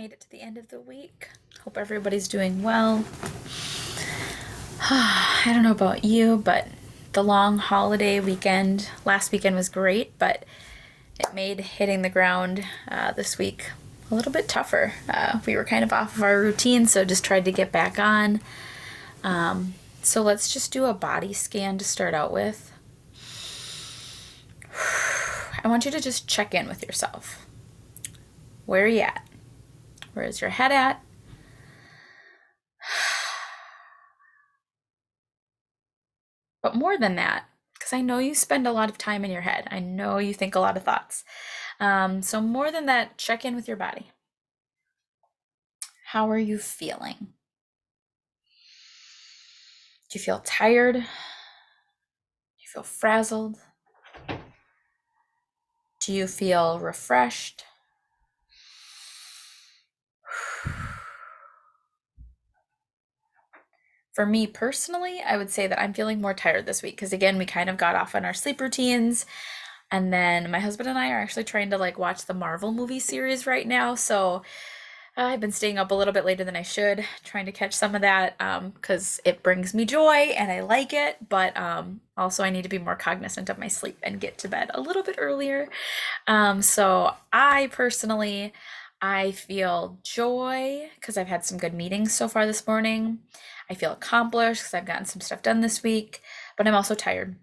made it to the end of the week. Hope everybody's doing well. I don't know about you, but the long holiday weekend, last weekend was great, but it made hitting the ground this week a little bit tougher. We were kind of off of our routine, so just tried to get back on. So let's just do a body scan to start out with. I want you to just check in with yourself. Where are you at? Where is your head at? But more than that, because I know you spend a lot of time in your head. I know you think a lot of thoughts. So more than that, check in with your body. How are you feeling? Do you feel tired? Do you feel frazzled? Do you feel refreshed? For me personally, I would say that I'm feeling more tired this week because again, we kind of got off on our sleep routines. And then my husband and I are actually trying to watch the Marvel movie series right now. So I've been staying up a little bit later than I should, trying to catch some of that because it brings me joy and I like it. But also, I need to be more cognizant of my sleep and get to bed a little bit earlier. So I personally, I feel joy because I've had some good meetings so far this morning. I feel accomplished because I've gotten some stuff done this week, but I'm also tired.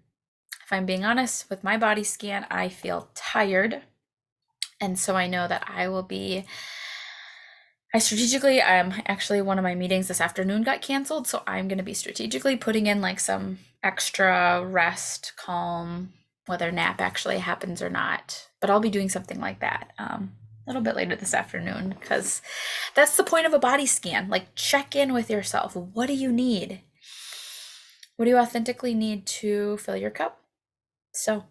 If I'm being honest, with my body scan, I feel tired. And so I know that actually, one of my meetings this afternoon got canceled. So I'm going to be strategically putting in some extra rest, calm, whether nap actually happens or not. But I'll be doing something like that a little bit later this afternoon because that's the point of a body scan. Check in with yourself. What do you need? What do you authentically need to fill your cup? So,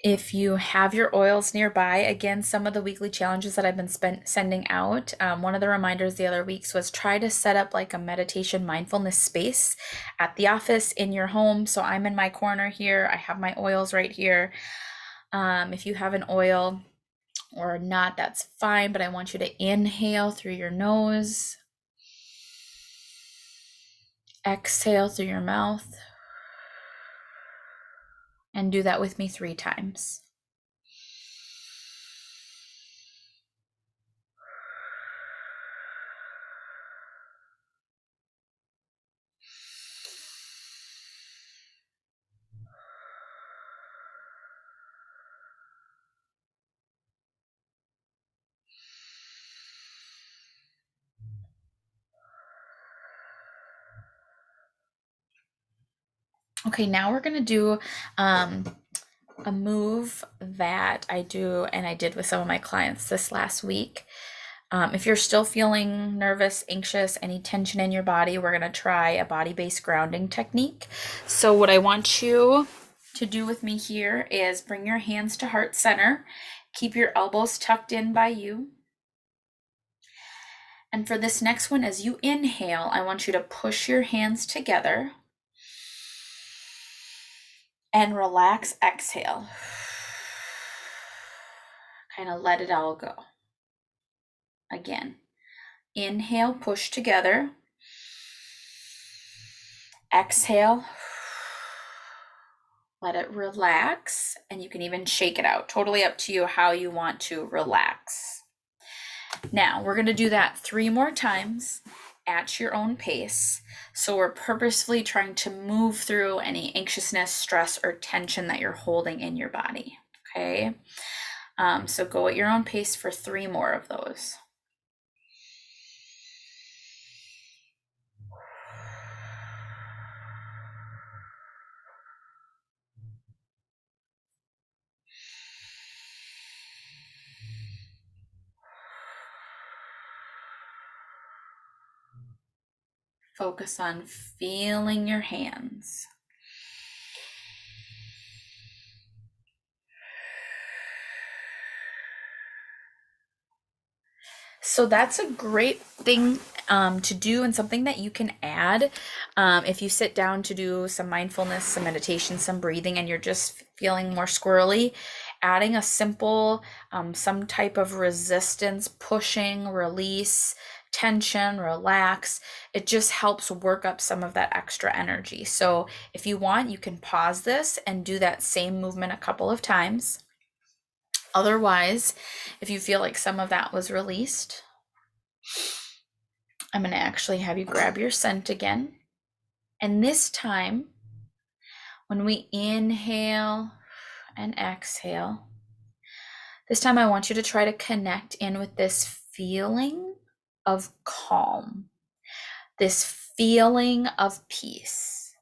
if you have your oils nearby, again, some of the weekly challenges that I've been sending out, one of the reminders the other weeks was try to set up a meditation mindfulness space at the office, in your home. So I'm in my corner here. I have my oils right here. If you have an oil or not, that's fine, but I want you to inhale through your nose, exhale through your mouth, and do that with me 3 times. Okay, now we're gonna do a move that I do and I did with some of my clients this last week. If you're still feeling nervous, anxious, any tension in your body, we're going to try a body-based grounding technique. So what I want you to do with me here is bring your hands to heart center. Keep your elbows tucked in by you. And for this next one, as you inhale, I want you to push your hands together and relax, exhale. Kind of let it all go. Again, inhale, push together. Exhale, let it relax, and you can even shake it out. Totally up to you how you want to relax. Now, we're going to do that 3 more times at your own pace. So we're purposefully trying to move through any anxiousness, stress, or tension that you're holding in your body. Okay? So go at your own pace for 3 more of those. Focus on feeling your hands. So that's a great thing to do, and something that you can add if you sit down to do some mindfulness, some meditation, some breathing, and you're just feeling more squirrely, adding a simple, some type of resistance, pushing, release, tension, relax. It just helps work up some of that extra energy. So if you want, you can pause this and do that same movement a couple of times. Otherwise, if you feel like some of that was released, I'm going to actually have you grab your scent again. And this time, when we inhale and exhale, this time I want you to try to connect in with this feeling of calm, this feeling of peace.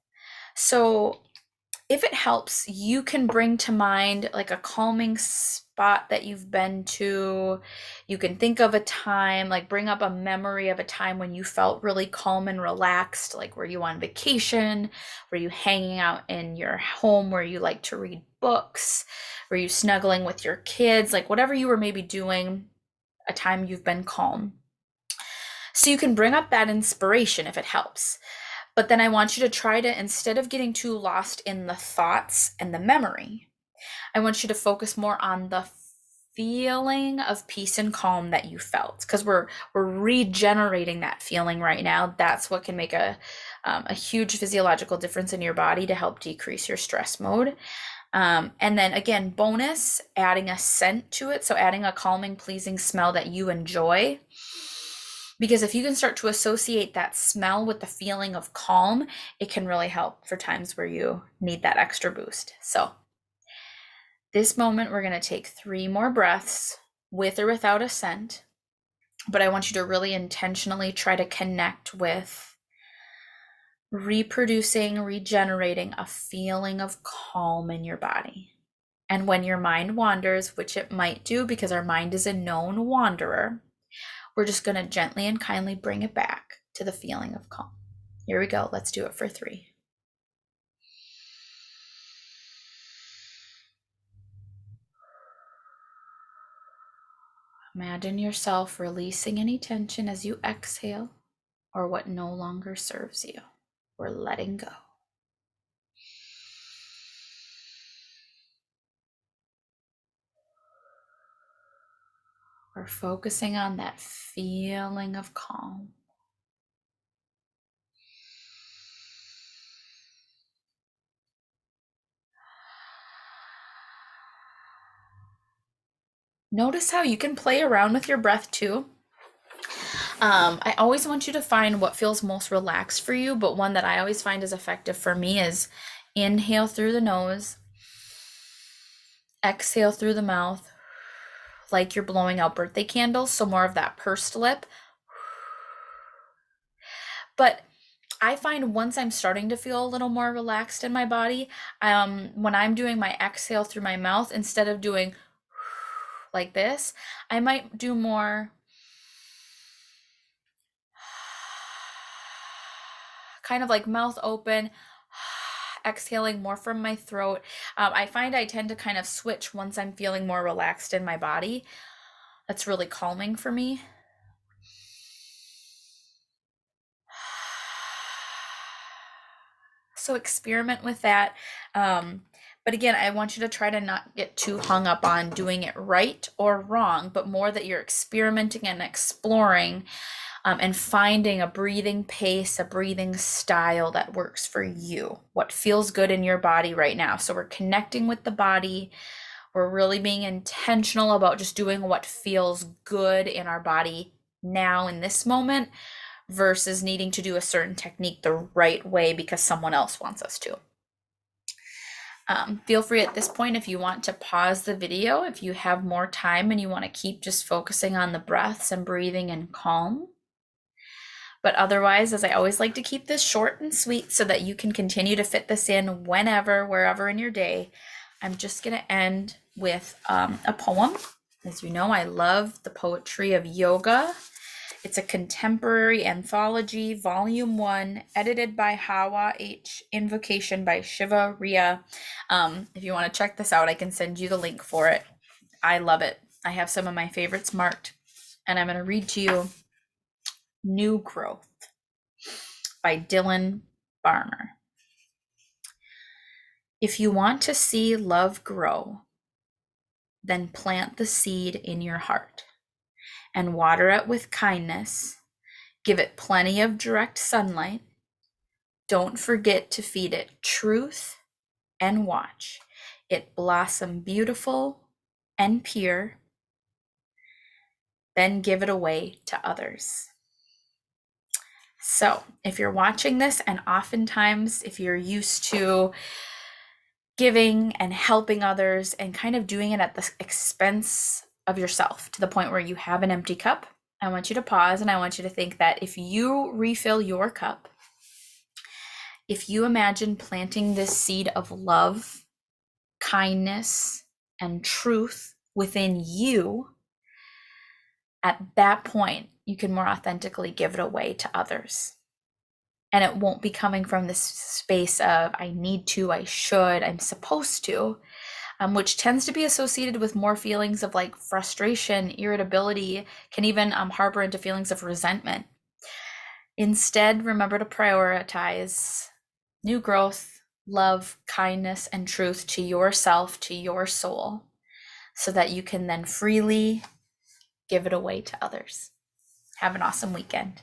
So if it helps, you can bring to mind like a calming spot that you've been to. You can think of a time, like bring up a memory of a time when you felt really calm and relaxed. Like, were you on vacation? Were you hanging out in your home where you like to read books? Were you snuggling with your kids? Like, whatever you were maybe doing, a time you've been calm. So you can bring up that inspiration if it helps. But then I want you to try to, instead of getting too lost in the thoughts and the memory, I want you to focus more on the feeling of peace and calm that you felt, because we're regenerating that feeling right now. That's what can make a huge physiological difference in your body to help decrease your stress mode. And then again, bonus, adding a scent to it. So adding a calming, pleasing smell that you enjoy. Because if you can start to associate that smell with the feeling of calm, it can really help for times where you need that extra boost. So this moment, we're going to take 3 more breaths with or without a scent. But I want you to really intentionally try to connect with reproducing, regenerating a feeling of calm in your body. And when your mind wanders, which it might do because our mind is a known wanderer, we're just going to gently and kindly bring it back to the feeling of calm. Here we go. Let's do it for 3. Imagine yourself releasing any tension as you exhale or what no longer serves you. We're letting go. We're focusing on that feeling of calm. Notice how you can play around with your breath too. I always want you to find what feels most relaxed for you, but one that I always find is effective for me is inhale through the nose, exhale through the mouth, like you're blowing out birthday candles, so more of that pursed lip. But I find once I'm starting to feel a little more relaxed in my body, when I'm doing my exhale through my mouth, instead of doing like this, I might do more kind of like mouth open, exhaling more from my throat. I find I tend to kind of switch once I'm feeling more relaxed in my body. That's really calming for me. So experiment with that. But again, I want you to try to not get too hung up on doing it right or wrong, but more that you're experimenting and exploring and finding a breathing pace, a breathing style that works for you, what feels good in your body right now. So we're connecting with the body. We're really being intentional about just doing what feels good in our body now in this moment versus needing to do a certain technique the right way because someone else wants us to. Feel free at this point if you want to pause the video, if you have more time and you want to keep just focusing on the breaths and breathing and calm. But otherwise, as I always like to keep this short and sweet so that you can continue to fit this in whenever, wherever in your day, I'm just going to end with a poem. As you know, I love the poetry of yoga. It's a contemporary anthology, volume 1, edited by Hawa H. Invocation by Shiva Ria. If you want to check this out, I can send you the link for it. I love it. I have some of my favorites marked, and I'm going to read to you New Growth by Dylan Barner. If you want to see love grow, then plant the seed in your heart and water it with kindness. Give it plenty of direct sunlight. Don't forget to feed it truth and watch it blossom beautiful and pure. Then give it away to others. So, if you're watching this, and oftentimes if you're used to giving and helping others and kind of doing it at the expense of yourself to the point where you have an empty cup, I want you to pause and I want you to think that if you refill your cup, if you imagine planting this seed of love, kindness, and truth within you, at that point, you can more authentically give it away to others. And it won't be coming from this space of, I need to, I should, I'm supposed to, which tends to be associated with more feelings of like frustration, irritability, can even harbor into feelings of resentment. Instead, remember to prioritize new growth, love, kindness, and truth to yourself, to your soul, so that you can then freely give it away to others. Have an awesome weekend.